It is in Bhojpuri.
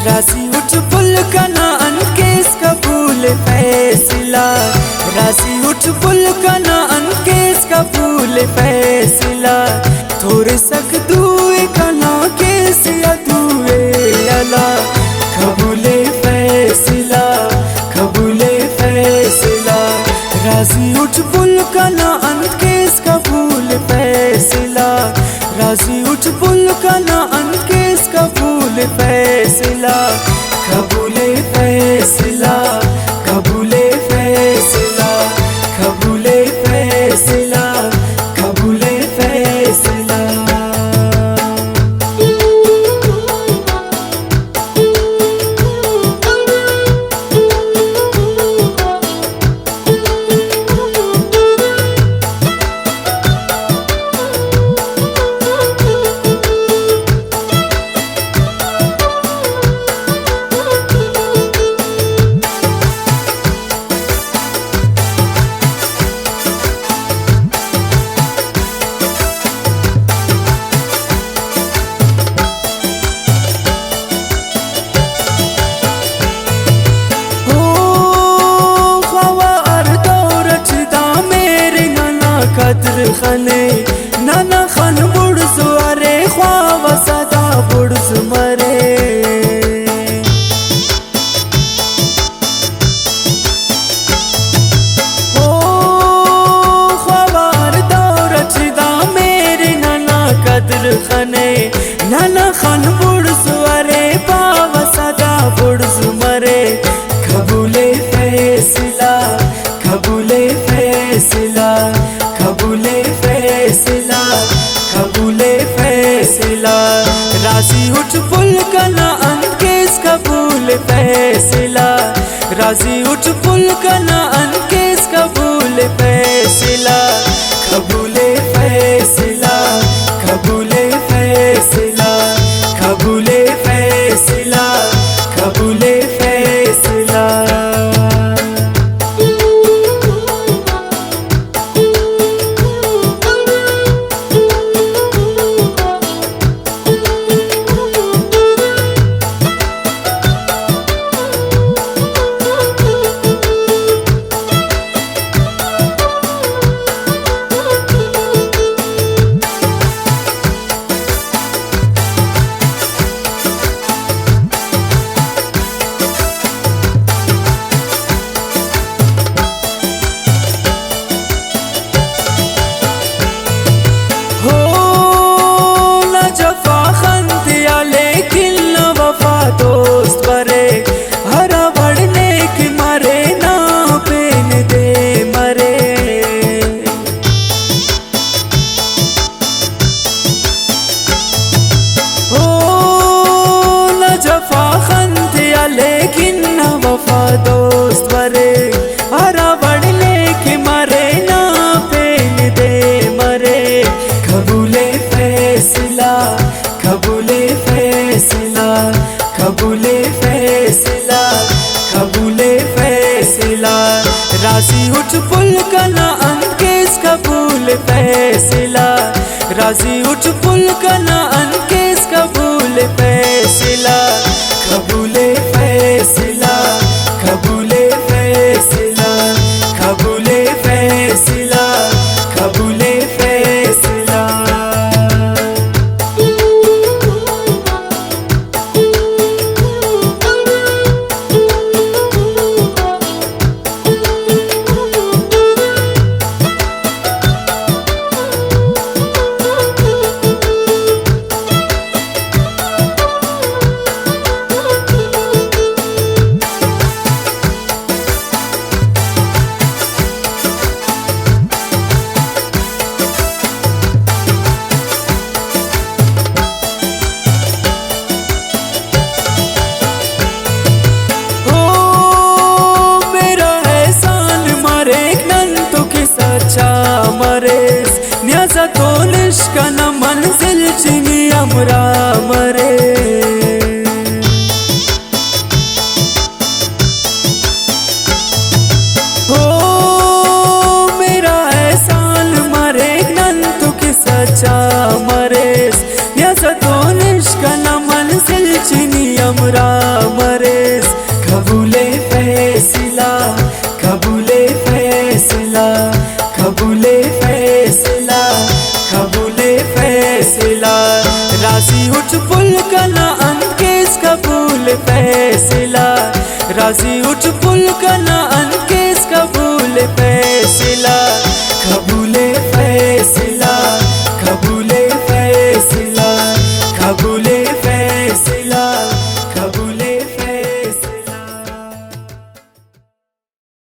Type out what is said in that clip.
राशि उठ पुल कनान केस कबूल फैसला, राशि उठ पुल कनान केस कबूल फैसला। थोड़े सक दुए कना केस अदुए अला, कबूले फैसला कबूले फैसला। राशि उठ पुल कनान केस कबूल फैसला, राशि उठ पुल कनान केस कबूल फैसला। कबूले फैसला कबूले फैसला, कबूले फैसला कबूले फैसला। कद्र खने नाना खान बुड़स अरे ख्वाब सदा बुड़स मरे। ओ ख्वाबार दौरचदा मेरे नाना कद्र खने, नाना खान बुड़स अरे पाव सदा बुड़स मरे। कबूले फैसला कबूले फैसला, कबूले फैसला कबूले फैसला। राशि उठ पुल कनान केस कबूल फैसला, राशि उठ पुल कनान केस कबूल फैसला। कबूले फैसला कबूले फैसला, कबूले फैसला कबूले फैसला। दोस्त बरे हरा बढ़ने की मरे ना पेन दे मरे। ओ न जफा खंतिया लेकिन न वफा दोस्त बरे हरा बढ़ने की मरे ना पेन दे मरे। कबूले फैसला कबूले फैसला, कबूले फैसला कबूले फैसला। राशि उठ पुल कनान केस कबूल फैसला, राशि उठ पुल कनान केस कबूल फैसला। कबूले फैसला कबूले फैसला, कबूले फैसला कबूले फैसला। मरेस न्यासा तोलिश कना मंजिल चिनी अमरा मरे। हो मेरा एहसान मरे नंतु की सच्चा मरेस न्यासा तोलिश कना मंजिल चिनी अमरा फैसला, राजी उठ पुल का ना